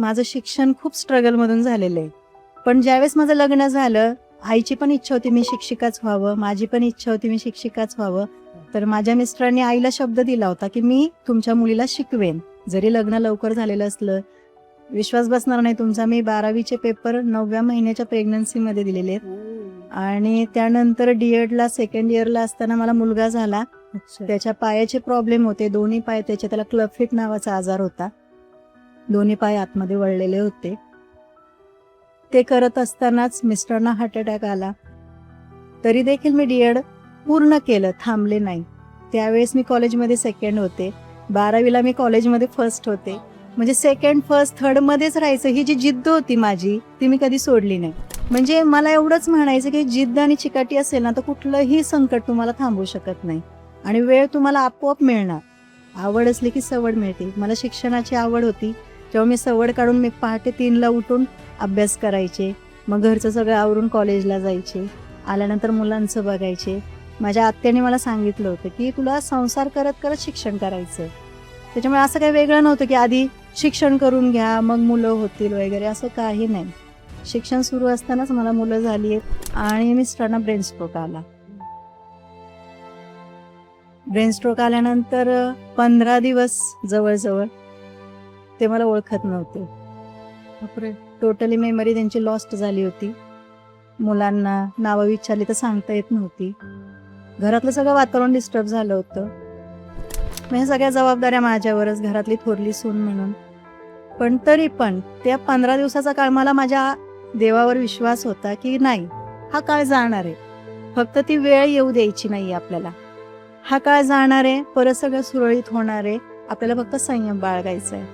माझं शिक्षण खूप स्ट्रगलमधून झालेलं आहे. पण ज्यावेळेस माझं लग्न झालं, आईची पण इच्छा होती मी शिक्षिकाच व्हावं, माझी पण इच्छा होती मी शिक्षिकाच व्हावं. तर माझ्या मिस्टरांनी आईला शब्द दिला होता की मी तुमच्या मुलीला शिकवेन. जरी लग्न लवकर झालेलं असलं, विश्वास बसणार नाही तुमचा, मी 12वीचे पेपर 9व्या महिन्याच्या प्रेग्नन्सीमध्ये दिलेले आहेत. आणि त्यानंतर D.Edला सेकंड इयरला असताना मला मुलगा झाला. त्याच्या पायाचे प्रॉब्लेम होते, दोन्ही पाय त्याचे, त्याला क्लबफिट नावाचा आजार होता, दोन्ही पाय आतमध्ये वळलेले होते. ते करत असतानाच मिस्टरांना हार्ट अटॅक आला. तरी देखील मी D.Ed पूर्ण केलं, थांबले नाही. त्यावेळेस मी कॉलेजमध्ये सेकंड होते, 12वीला मी कॉलेजमध्ये फर्स्ट होते. म्हणजे सेकंड, फर्स्ट, थर्डमध्येच राहायचं, ही जी जिद्द होती माझी ती मी कधी सोडली नाही. म्हणजे मला एवढंच म्हणायचं की जिद्द आणि चिकाटी असेल ना तर कुठलंही संकट तुम्हाला थांबवू शकत नाही आणि वेळ तुम्हाला आपोआप मिळणार. आवड असली की सवड मिळते. मला शिक्षणाची आवड होती, तेव्हा मी सवड काढून मी पहाटे 3ला उठून अभ्यास करायचे, मग घरचं सगळं आवरून कॉलेजला जायचे, आल्यानंतर मुलांचं बघायचे. माझ्या आत्याने मला सांगितलं होतं की तुला संसार करत करत शिक्षण करायचं. त्याच्यामुळे असं काही वेगळं नव्हतं की आधी शिक्षण करून घ्या मग मुलं होतील वगैरे, असं काही नाही. शिक्षण सुरू असतानाच मला मुलं झाली आहेत आणि मिस्टरांना ब्रेन स्ट्रोक आला. ब्रेन स्ट्रोक आल्यानंतर 15 दिवस जवळजवळ ते मला ओळखत नव्हते. टोटली मेमरी त्यांची लॉस्ट झाली होती. मुलांना नावं विचारली तर सांगता येत नव्हती. घरातलं सगळं वातावरण डिस्टर्ब झालं होतं. म्हणजे सगळ्या जबाबदाऱ्या माझ्यावरच, घरातली थोरली सून म्हणून. पण तरी पण त्या 15 दिवसाचा काळ मला माझ्या देवावर विश्वास होता की नाही, हा काळ जाणार आहे, फक्त ती वेळ येऊ द्यायची नाही आपल्याला. हा काळ जाणार आहे, परत सगळं सुरळीत होणार आहे, आपल्याला फक्त संयम बाळगायचा आहे.